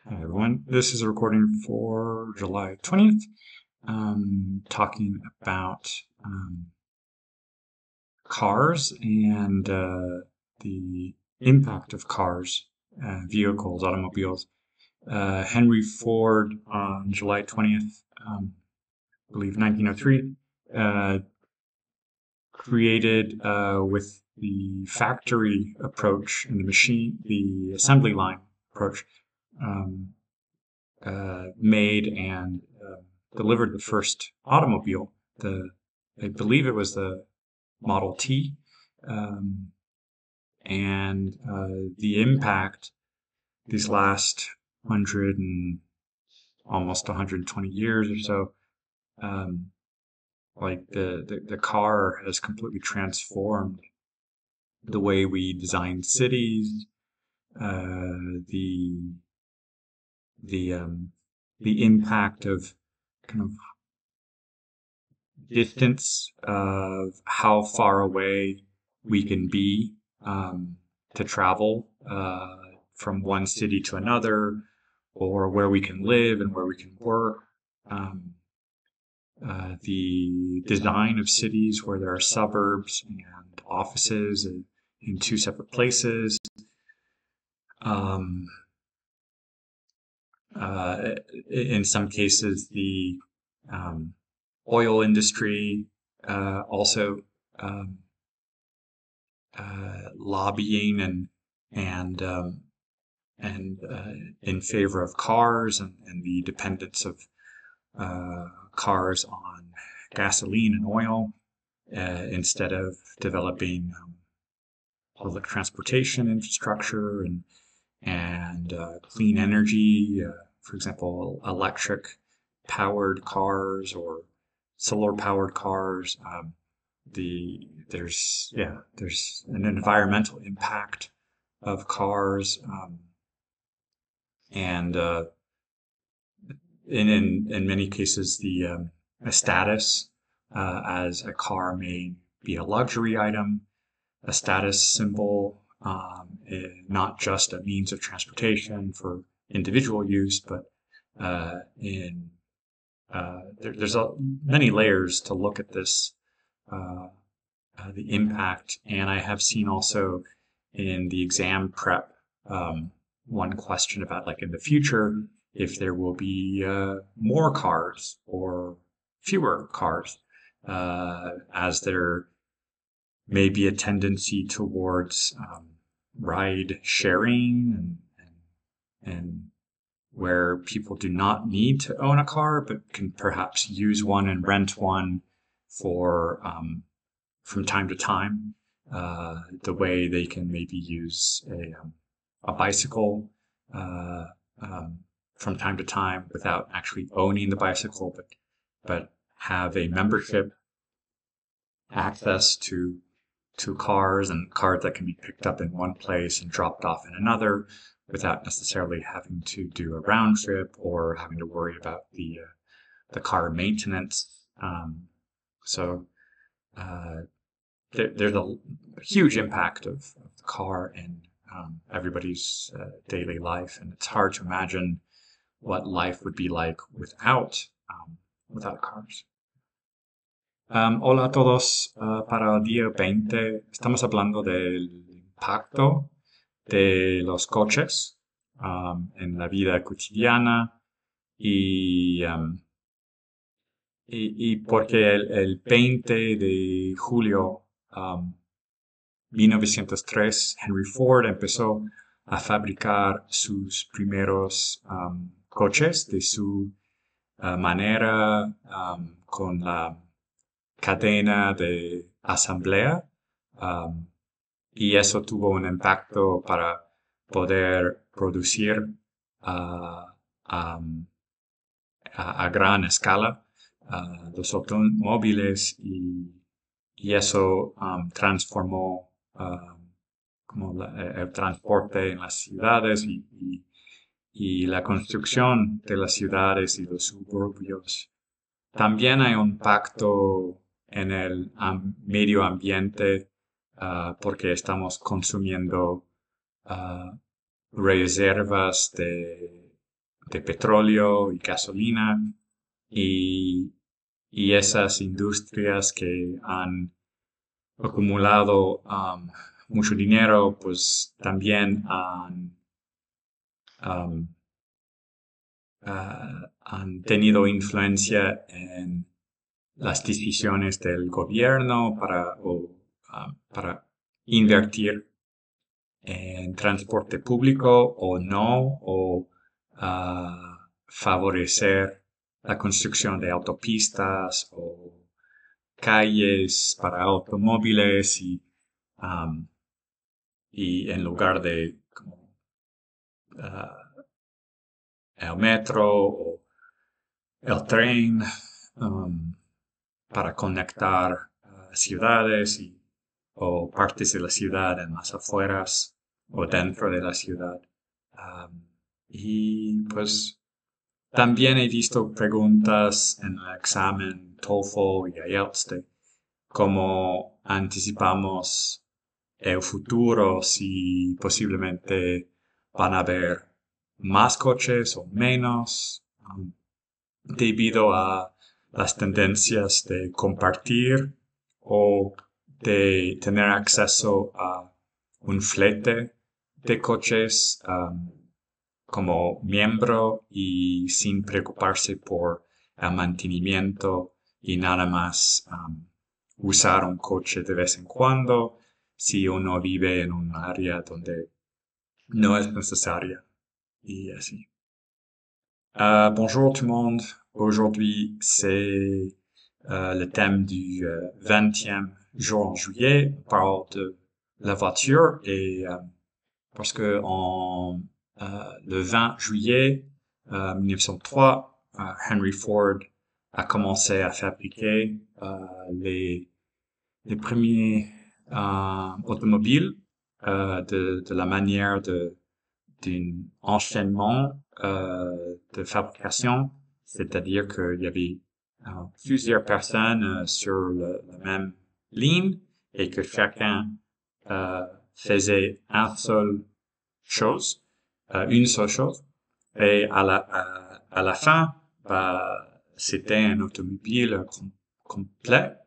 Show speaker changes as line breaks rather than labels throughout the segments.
Hi everyone, this is a recording for July 20th, talking about cars and the impact of cars, vehicles, automobiles. Henry Ford on July 20th, I believe 1903, created with the factory approach and the assembly line approach, made and delivered the first automobile. I believe it was the Model T, and the impact these last 100 and almost 120 years or so, like the car has completely transformed the way we design cities, the the impact of kind of distance of how far away we can be to travel from one city to another, or where we can live and where we can work. The design of cities where there are suburbs and offices in two separate places. In some cases, the oil industry also lobbying and in favor of cars and the dependence of cars on gasoline and oil instead of developing public transportation infrastructure and clean energy, for example, electric powered cars or solar powered cars. There's an environmental impact of cars, and in many cases the a status, as a car may be a luxury item, a status symbol, not just a means of transportation for individual use, but there's many layers to look at this, the impact. And I have seen also in the exam prep one question about, like, in the future, if there will be more cars or fewer cars, as there may be a tendency towards ride sharing and where people do not need to own a car, but can perhaps use one and rent one for from time to time, the way they can maybe use a bicycle from time to time without actually owning the bicycle, but have a membership access to cars, and cars that can be picked up in one place and dropped off in another without necessarily having to do a round trip or having to worry about the car maintenance. So there's a huge impact of the car in everybody's daily life, and it's hard to imagine what life would be like without cars. Hola a todos. Para el día 20 estamos hablando del impacto de los coches en la vida cotidiana, y porque el 20 de julio 1903 Henry Ford empezó a fabricar sus primeros coches de su manera, con la cadena de asamblea, y eso tuvo un impacto para poder producir a gran escala los automóviles, y eso transformó como el transporte en las ciudades y la construcción de las ciudades y los suburbios. También hay un impacto en el medio ambiente, porque estamos consumiendo reservas de petróleo y gasolina y esas industrias que han acumulado mucho dinero, pues también um, han tenido influencia en las decisiones del gobierno para invertir en transporte público o no, o favorecer la construcción de autopistas o calles para automóviles y en lugar de como, el metro o el tren para conectar ciudades o partes de la ciudad en las afueras o dentro de la ciudad. Y pues también he visto preguntas en el examen TOEFL y IELTS de cómo anticipamos el futuro, si posiblemente van a haber más coches o menos, debido a las tendencias de compartir o de tener acceso a un flete de coches como miembro y sin preocuparse por el mantenimiento y nada más usar un coche de vez en cuando si uno vive en un área donde no es necesaria y así. Bonjour tout le monde. Aujourd'hui, c'est le thème du 20e jour en juillet. On parle de la voiture et parce que le 20 juillet 1903, Henry Ford a commencé à fabriquer les premiers automobiles de la manière d'un enchaînement de fabrication, c'est-à-dire qu'il y avait plusieurs personnes sur la même ligne et que chacun faisait une seule chose. Et à la fin, c'était un automobile complet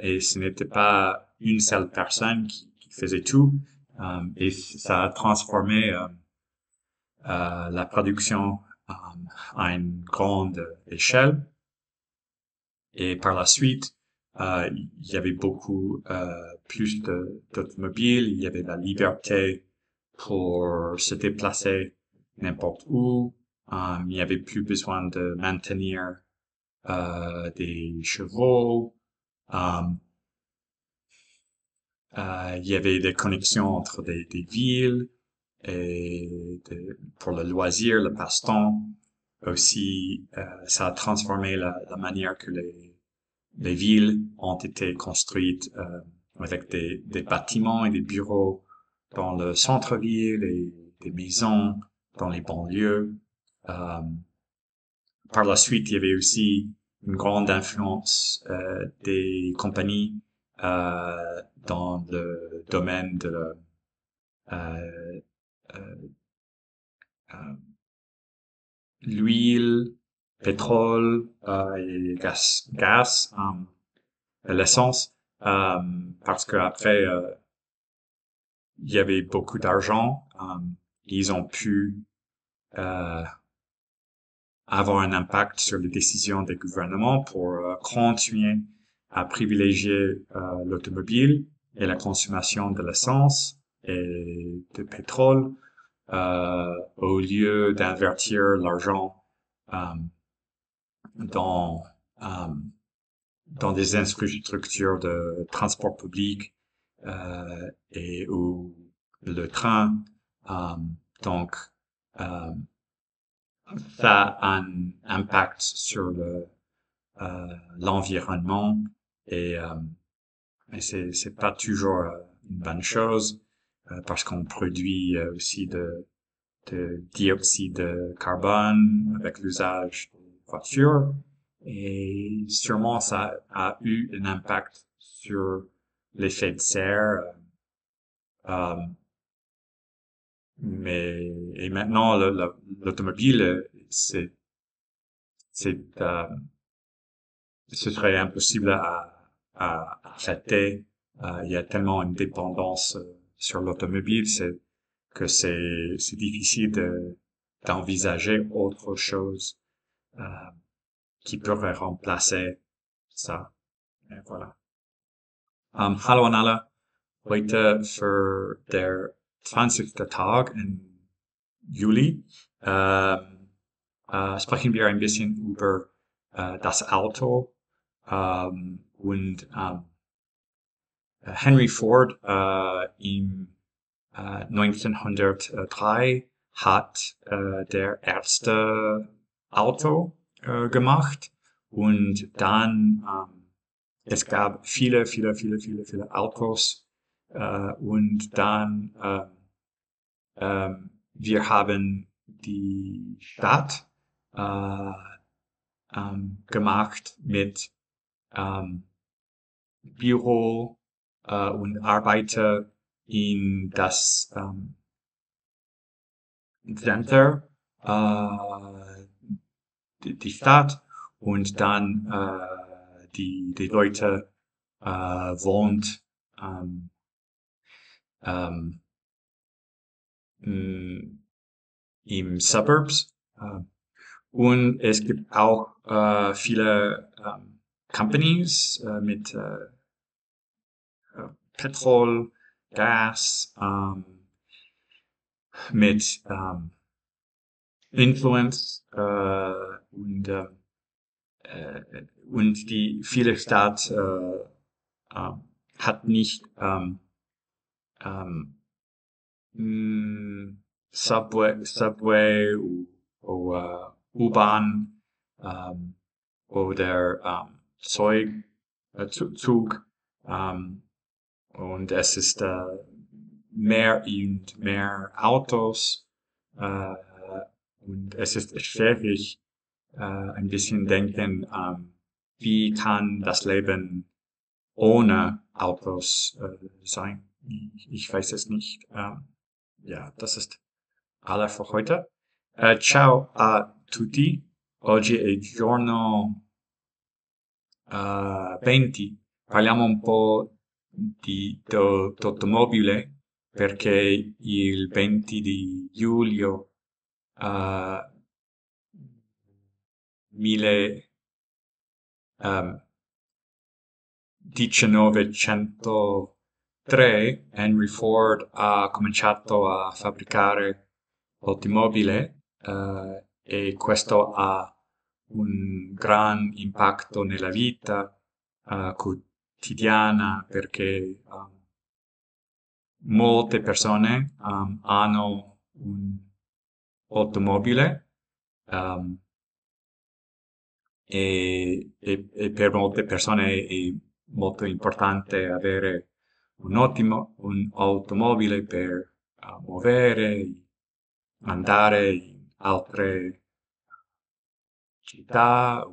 et ce n'était pas une seule personne qui faisait tout. Et ça a transformé la production à une grande échelle. Et par la suite, il y avait beaucoup plus d'automobiles, il y avait la liberté pour se déplacer n'importe où. Il n'y avait plus besoin de maintenir des chevaux. Il y avait des connexions entre des villes et pour le loisir, le passe-temps. Aussi, ça a transformé la manière que les villes ont été construites avec des bâtiments et des bureaux dans le centre-ville et des maisons dans les banlieues. Par la suite, il y avait aussi une grande influence des compagnies dans le domaine de l'huile, pétrole et gaz, l'essence, parce qu'après il y avait beaucoup d'argent, ils ont pu avoir un impact sur les décisions des gouvernements pour continuer à privilégier l'automobile et la consommation de l'essence et de pétrole au lieu d'invertir l'argent dans des infrastructures de transport public et ou le train. Donc, ça a un impact sur l'environnement et c'est pas toujours une bonne chose parce qu'on produit aussi de dioxyde de carbone avec l'usage de voitures et sûrement ça a eu un impact sur l'effet de serre Et maintenant, l'automobile, ce serait impossible à arrêter. Il y a tellement une dépendance sur l'automobile, c'est difficile d'envisager autre chose euh, qui pourrait remplacer ça. Et voilà. Hallo an alle. Heute für der 20. Tag im Juli sprechen wir ein bisschen über das Auto und Henry Ford im 1903 hat der erste Auto gemacht und dann es gab viele Autos und dann wir haben die Stadt gemacht mit Büro und Arbeiter in das Center, die Stadt und dann die Leute wohnt im Suburbs. Und es gibt auch viele Companies mit Petrol, Gas, mit Influence und die viele Stadt hat nicht Subway oder U-Bahn oder Zug und es ist mehr und mehr Autos und es ist schwierig ein bisschen denken, wie kann das Leben ohne Autos sein? Ich weiß es nicht. Ja, das ist alles für heute. Ciao a tutti. Oggi è il giorno 20. Parliamo un po' d'automobile perché il 20 di luglio 1903 Henry Ford ha cominciato a fabbricare l'automobile e questo ha un gran impatto nella vita quotidiana perché molte persone hanno un'automobile e per molte persone è molto importante avere un'automobile per muovere, andare in altre città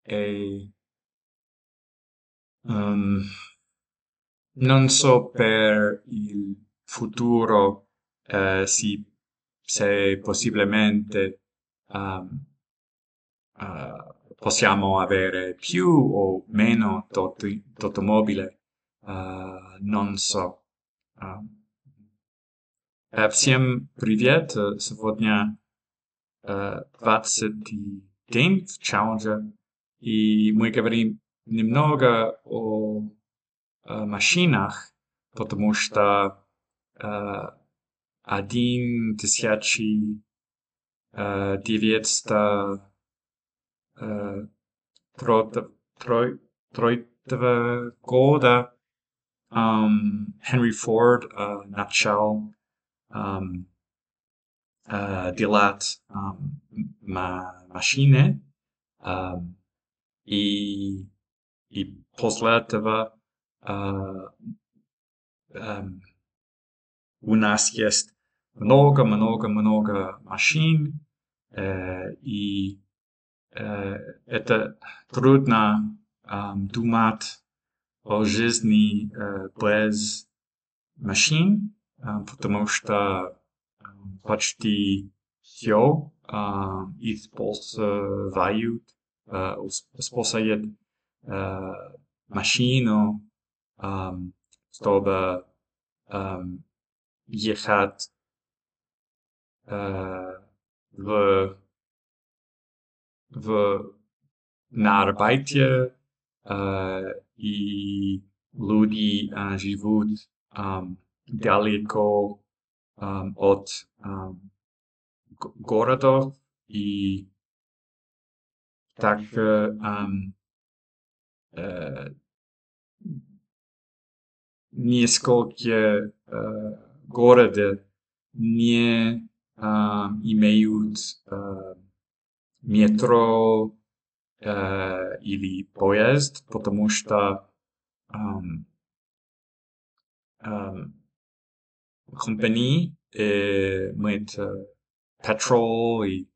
e non so per il futuro se possibilmente possiamo avere più o meno d'automobile, non so. Всем привет! Сегодня 20 день в Challenger, и мы говорим немного о машинах, потому что 1903 года Henry Ford начал делать машины, и после этого у нас есть много машин, и это трудно думать о жизни без машин, потому что почти все использует машину, чтобы ехать в, на работе, и люди живут далеко от городов, и так несколько города не имеют метро или поезд, потому что компании имеют петрол и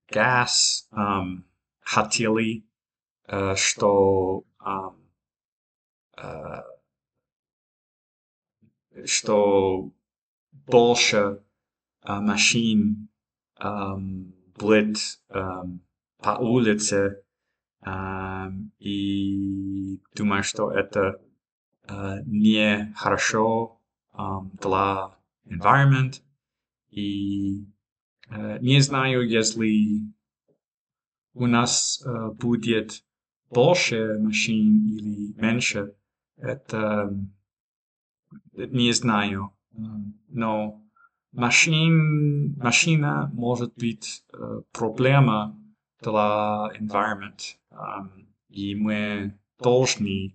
газ, хотели, что больше машин будет по улице, и думаю, что это не хорошо для environment. И не знаю, если у нас будет больше машин или меньше, это не знаю. Но машина может быть проблема для environment. И мы должны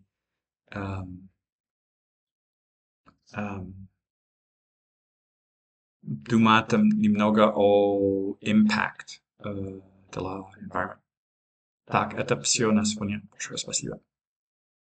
думать немного о impact для environment. Так, это все на сегодня. Большое спасибо.